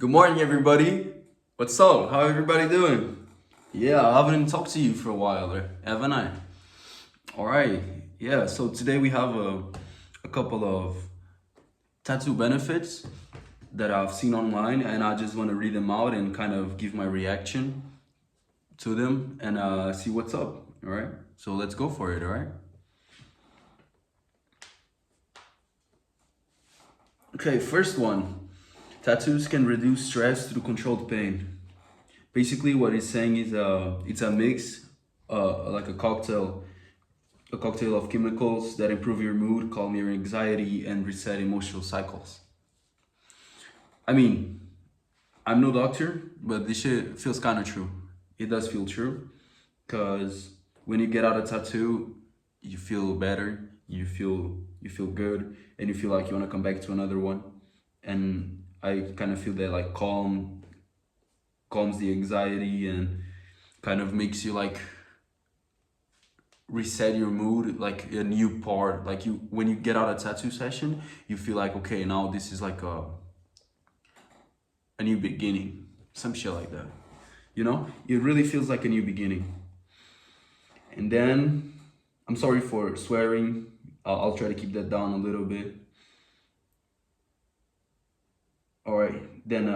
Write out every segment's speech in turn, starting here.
Good morning, everybody. What's up? How everybody doing? Yeah, I haven't talked to you for a while, haven't I? All right. Yeah. So today we have a couple of tattoo benefits that I've seen online, and I just want to read them out and kind of give my reaction to them and see what's up. All right. So let's go for it. All right. Okay. First one. Tattoos can reduce stress through controlled pain. Basically, what it's saying is it's a mix, like a cocktail of chemicals that improve your mood, calm your anxiety, and reset emotional cycles. I mean, I'm no doctor, but this shit feels kind of true. It does feel true, because when you get out a tattoo, you feel better, you feel good, and you feel like you want to come back to another one. And I kind of feel that like calms the anxiety and kind of makes you like reset your mood, like a new part. Like you, when you get out of tattoo session, you feel like, okay, now this is like a new beginning, some shit like that. You know, it really feels like a new beginning. And then, I'm sorry for swearing. I'll try to keep that down a little bit. All right, then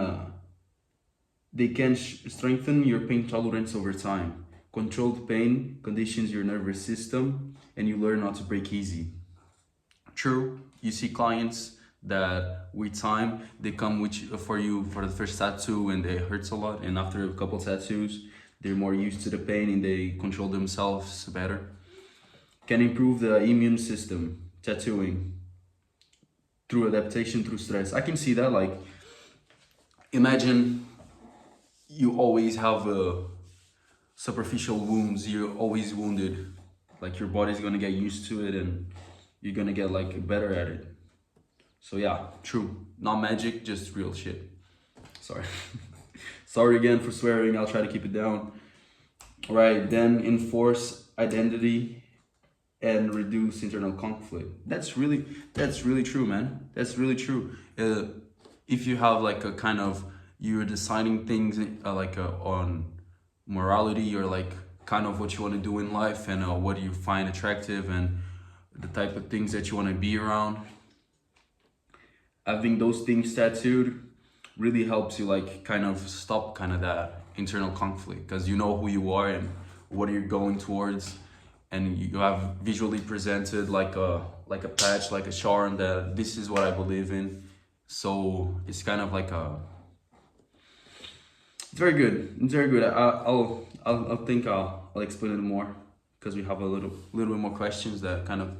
they can strengthen your pain tolerance over time. Controlled pain conditions your nervous system, and you learn not to break easy. True, you see clients that with time they come with for you for the first tattoo and it hurts a lot, and after a couple tattoos they're more used to the pain and they control themselves better. Can improve the immune system, tattooing, through adaptation, through stress. I can see that. Like, imagine you always have superficial wounds, you're always wounded, like your body's gonna get used to it and you're gonna get like better at it. So yeah, true. Not magic, just real shit. Sorry. Sorry again for swearing. I'll try to keep it down. All right, then enforce identity and reduce internal conflict. That's really true, man. That's really true. If you have like a kind of, you're deciding things on morality, or like kind of what you want to do in life, and what do you find attractive, and the type of things that you want to be around. Having those things tattooed really helps you like kind of stop kind of that internal conflict, because you know who you are and what you're going towards, and you have visually presented like a patch, like a charm, that this is what I believe in. So it's kind of like a, it's very good. It's very good. I'll think I'll explain it more, because we have a little bit more questions that kind of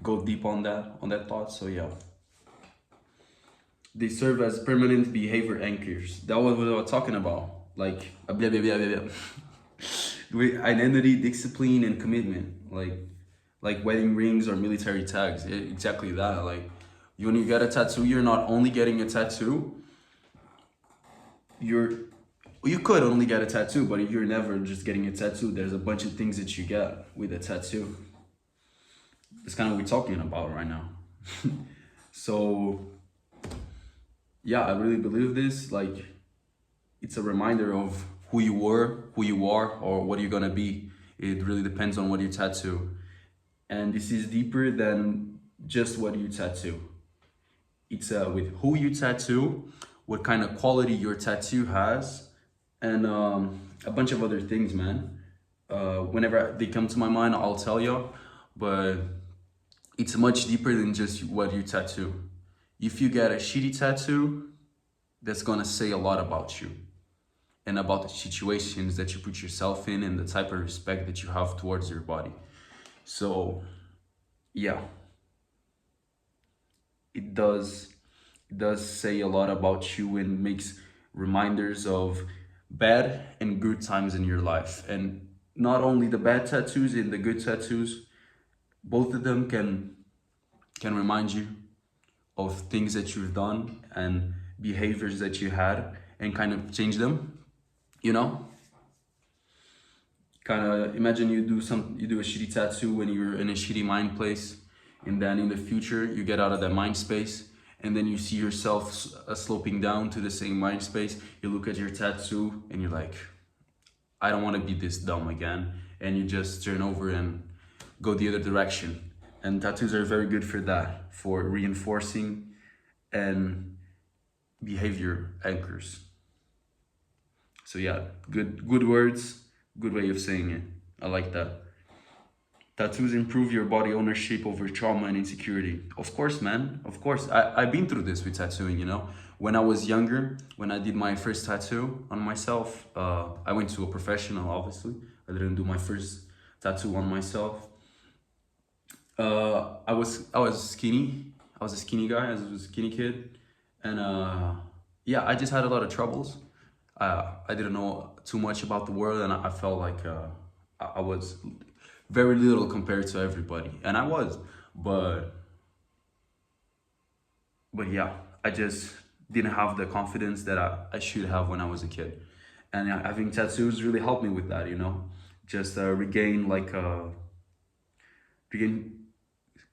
go deep on that thought. So yeah. They serve as permanent behavior anchors. That was what I was talking about. Like blah, blah, blah, blah, blah. With identity, discipline, and commitment. Like wedding rings or military tags. Exactly that. Like when you get a tattoo, you're not only getting a tattoo. You could only get a tattoo, but you're never just getting a tattoo. There's a bunch of things that you get with a tattoo. That's kind of what we're talking about right now. So yeah, I really believe this. Like, it's a reminder of who you were, who you are, or what you're gonna be. It really depends on what you tattoo. And this is deeper than just what you tattoo. It's with who you tattoo, what kind of quality your tattoo has, and a bunch of other things, man. Whenever they come to my mind, I'll tell you, but it's much deeper than just what you tattoo. If you get a shitty tattoo, that's gonna say a lot about you and about the situations that you put yourself in and the type of respect that you have towards your body. So yeah, it does say a lot about you and makes reminders of bad and good times in your life. And not only the bad tattoos and the good tattoos, both of them can remind you of things that you've done and behaviors that you had, and kind of change them, you know. Kind of imagine you do a shitty tattoo when you're in a shitty mind place, and then in the future you get out of that mind space and then you see yourself sloping down to the same mind space. You look at your tattoo and you're like, I don't want to be this dumb again, and you just turn over and go the other direction. And tattoos are very good for that, for reinforcing and behavior anchors. So yeah, good words, good way of saying it. I like that. Tattoos improve your body ownership over trauma and insecurity. Of course, man. Of course. I've been through this with tattooing, you know. When I was younger, when I did my first tattoo on myself, I went to a professional, obviously. I didn't do my first tattoo on myself. I was skinny. I was a skinny guy. I was a skinny kid. And yeah, I just had a lot of troubles. I didn't know too much about the world, and I felt like I was very little compared to everybody, and I was, but yeah, I just didn't have the confidence that I should have when I was a kid, and having tattoos really helped me with that, you know, just regain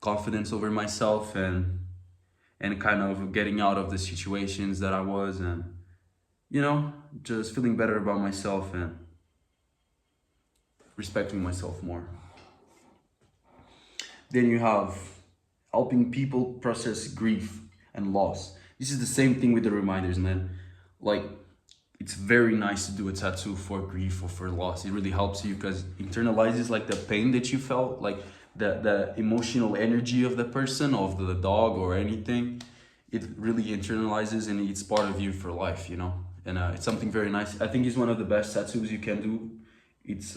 confidence over myself, and kind of getting out of the situations that I was, and you know, just feeling better about myself and respecting myself more. Then you have helping people process grief and loss. This is the same thing with the reminders, man. Like, it's very nice to do a tattoo for grief or for loss. It really helps you because internalizes like the pain that you felt, like the emotional energy of the person, of the dog or anything. It really internalizes and it's part of you for life, you know. And it's something very nice. I think it's one of the best tattoos you can do. It's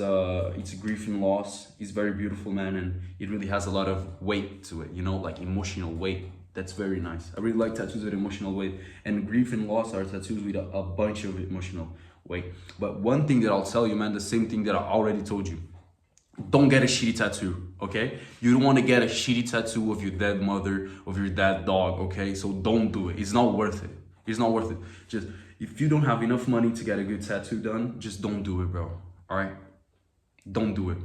grief and loss. It's very beautiful, man, and it really has a lot of weight to it, you know, like emotional weight. That's very nice. I really like tattoos with emotional weight, and grief and loss are tattoos with a bunch of emotional weight. But one thing that I'll tell you, man, the same thing that I already told you: don't get a shitty tattoo, okay? You don't want to get a shitty tattoo of your dead mother, of your dead dog, okay? So don't do it. It's not worth it. It's not worth it. Just, if you don't have enough money to get a good tattoo done, just don't do it, bro. All right? Don't do it.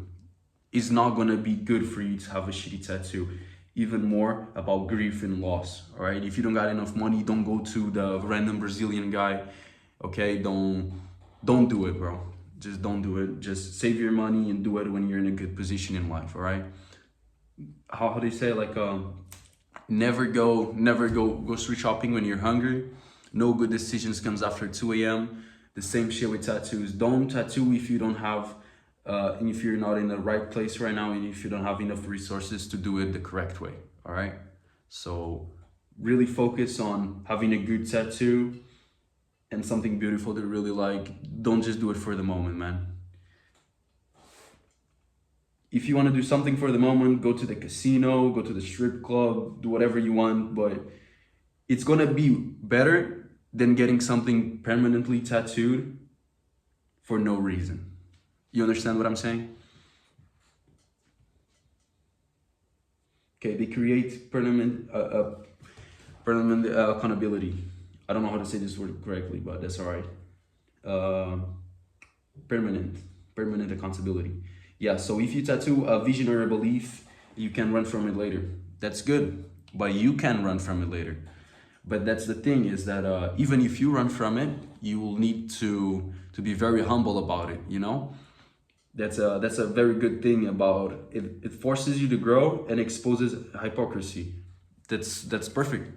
It's not gonna be good for you to have a shitty tattoo. Even more about grief and loss, all right? If you don't got enough money, don't go to the random Brazilian guy, okay? Don't do it, bro. Just don't do it. Just save your money and do it when you're in a good position in life, all right? How do you say, like, never go grocery shopping when you're hungry. No good decisions comes after 2 a.m. The same shit with tattoos. Don't tattoo if you don't have, and if you're not in the right place right now, and if you don't have enough resources to do it the correct way, all right? So really focus on having a good tattoo and something beautiful to really like. Don't just do it for the moment, man. If you want to do something for the moment, go to the casino, go to the strip club, do whatever you want, but it's gonna be better than getting something permanently tattooed for no reason. You understand what I'm saying? Okay, they create permanent accountability. I don't know how to say this word correctly, but that's all right. Permanent accountability. Yeah, so if you tattoo a vision or a belief, you can run from it later. That's good, but you can run from it later. But that's the thing, is that even if you run from it, you will need to be very humble about it, you know? That's a very good thing about it. It forces you to grow and exposes hypocrisy. That's perfect.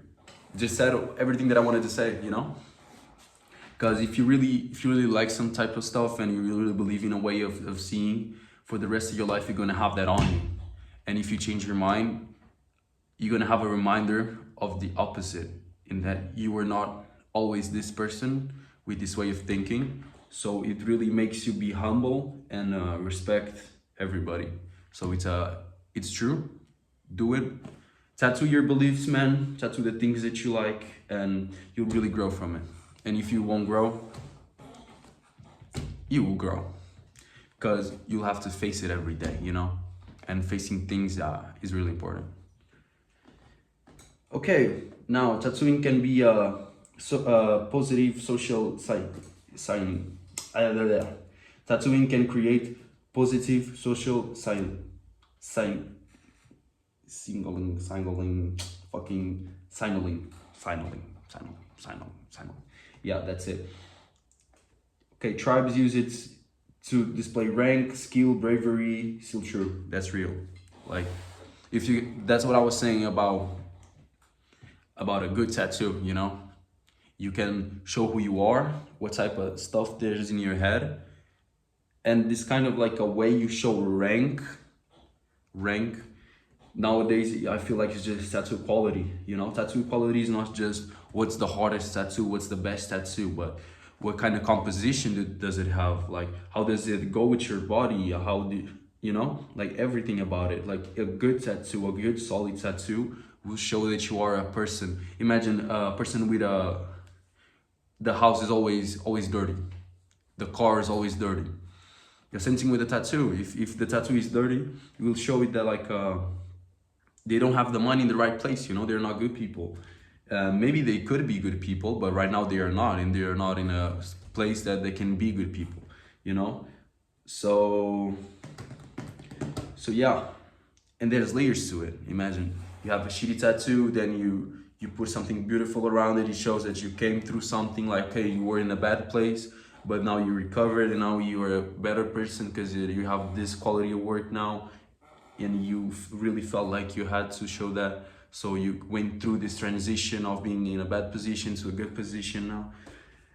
Just said everything that I wanted to say, you know? Because if you really like some type of stuff and you really believe in a way of seeing for the rest of your life, you're gonna have that on you. And if you change your mind, you're gonna have a reminder of the opposite, in that you were not always this person with this way of thinking. So it really makes you be humble and respect everybody. So it's true. Do it. Tattoo your beliefs, man. Tattoo the things that you like, and you'll really grow from it. And if you won't grow, you will grow, because you'll have to face it every day, you know? And facing things is really important. Okay, now tattooing can be a positive social sign. Tattooing can create positive social signaling, signaling. Signaling. Yeah, that's it. Okay, tribes use it to display rank, skill, bravery. Still true. That's real. Like, if you, that's what I was saying about a good tattoo. You know, you can show who you are, what type of stuff there's in your head, and this kind of like a way you show rank. Nowadays, I feel like it's just tattoo quality. You know, tattoo quality is not just what's the hardest tattoo, what's the best tattoo, but what kind of composition does it have? Like, how does it go with your body? How do you know? Like everything about it. Like a good tattoo, a good solid tattoo will show that you are a person. Imagine a person with a, the house is always dirty, the car is always dirty. The same thing with a tattoo. If the tattoo is dirty, it will show it that like they don't have the money in the right place. You know, they're not good people. Maybe they could be good people, but right now they are not, and they are not in a place that they can be good people. You know, so yeah, and there's layers to it. Imagine you have a shitty tattoo, then you put something beautiful around it. It shows that you came through something, like, hey, you were in a bad place, but now you recovered and now you are a better person because you have this quality of work now, and you really felt like you had to show that. So you went through this transition of being in a bad position to a good position now.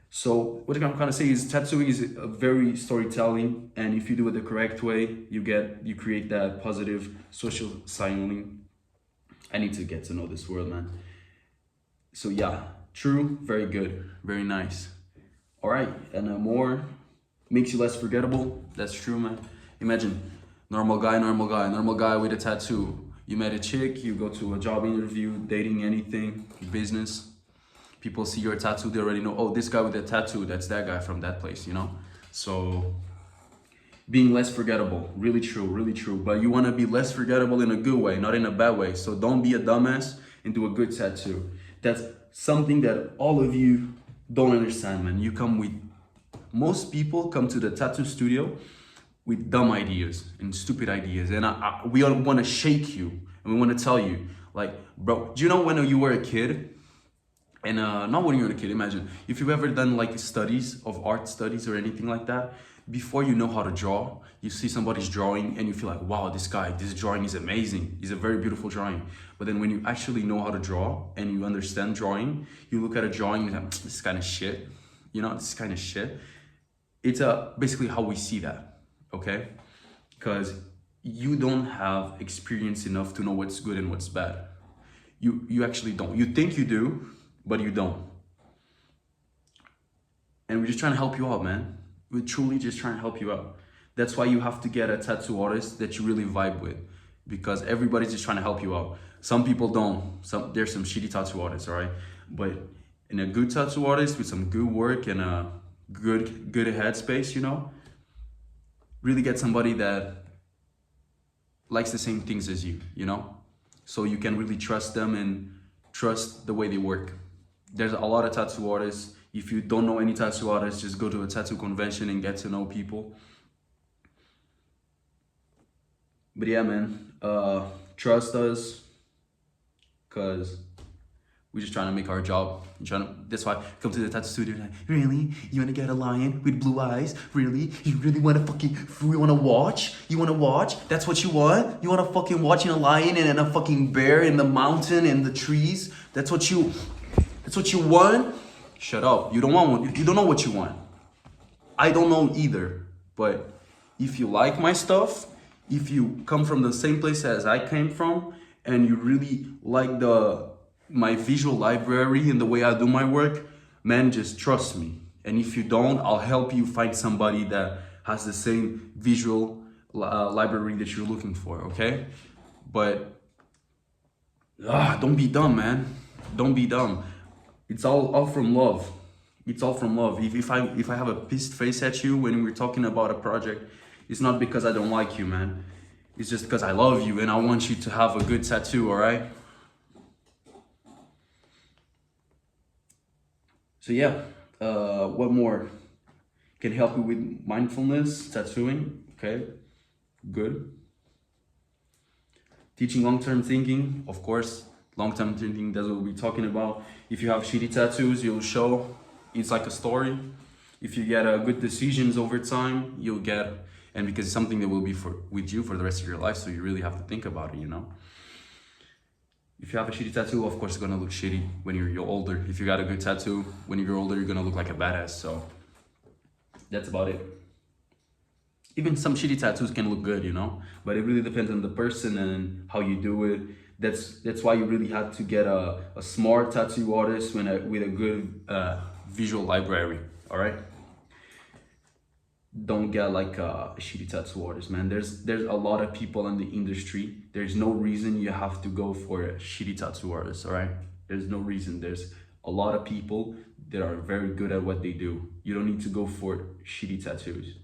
So what I'm trying to say is tattooing is a very storytelling, and if you do it the correct way, you create that positive social signaling. I need to get to know this world, man. So yeah, true, very good, very nice. All right, and more makes you less forgettable. That's true, man. Imagine normal guy with a tattoo. You met a chick, you go to a job interview, dating, anything, business. People see your tattoo, they already know, oh, this guy with a tattoo, that's that guy from that place, you know? So being less forgettable, really true. But you want to be less forgettable in a good way, not in a bad way. So don't be a dumbass and do a good tattoo. That's something that all of you don't understand, man. Most people come to the tattoo studio with dumb ideas and stupid ideas, and we all want to shake you, and we want to tell you, like, bro, do you know when you were a kid? And not when you were a kid, imagine if you've ever done like studies of art studies or anything like that. Before you know how to draw, you see somebody's drawing and you feel like, wow, this drawing is amazing. It's a very beautiful drawing. But then when you actually know how to draw and you understand drawing, you look at a drawing and you're like, this is kind of shit. You know, this is kind of shit. It's basically how we see that, okay? Because you don't have experience enough to know what's good and what's bad. You actually don't. You think you do, but you don't. And we're just trying to help you out, man. We're truly just trying to help you out. That's why you have to get a tattoo artist that you really vibe with, because everybody's just trying to help you out. Some people don't. There's some shitty tattoo artists, all right? But in a good tattoo artist with some good work and a good headspace, you know, really get somebody that likes the same things as you know? So you can really trust them and trust the way they work. There's a lot of tattoo artists. If you don't know any tattoo artists, just go to a tattoo convention and get to know people. But yeah, man, trust us, because we're just trying to make our job. That's why I come to the tattoo studio like, really? You want to get a lion with blue eyes? Really? You really want to watch? You want to watch? That's what you want? You want to fucking watching a lion and a fucking bear in the mountain and the trees? That's what you want? Shut up. You don't want one. You don't know what you want. I don't know either. But if you like my stuff, if you come from the same place as I came from, and you really like my visual library and the way I do my work, man, just trust me. And if you don't, I'll help you find somebody that has the same visual library that you're looking for, okay? But don't be dumb, man. Don't be dumb. It's all from love. It's all from love. If I have a pissed face at you when we're talking about a project, it's not because I don't like you, man. It's just because I love you and I want you to have a good tattoo, all right? So yeah, what more can help you with mindfulness, tattooing? Okay, good. Teaching long-term thinking, of course. Long-term thinking, that's what we'll be talking about. If you have shitty tattoos, you'll show it's like a story. If you get good decisions over time, you'll get, and because it's something that will be with you for the rest of your life, so you really have to think about it, you know? If you have a shitty tattoo, of course it's gonna look shitty when you're older. If you got a good tattoo, when you're older, you're gonna look like a badass, so that's about it. Even some shitty tattoos can look good, you know? But it really depends on the person and how you do it. That's why you really have to get a smart tattoo artist with a good visual library, all right? Don't get like a shitty tattoo artist, man. There's a lot of people in the industry. There's no reason you have to go for a shitty tattoo artist, all right? There's no reason. There's a lot of people that are very good at what they do. You don't need to go for shitty tattoos.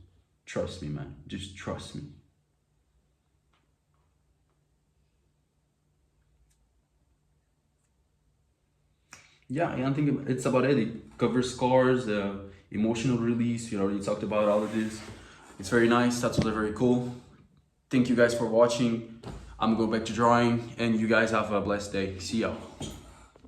Trust me, man. Just trust me. Yeah, I think it's about it. It covers scars, emotional release. We already talked about all of this. It's very nice. Tattoos are very cool. Thank you guys for watching. I'm going back to drawing, and you guys have a blessed day. See y'all.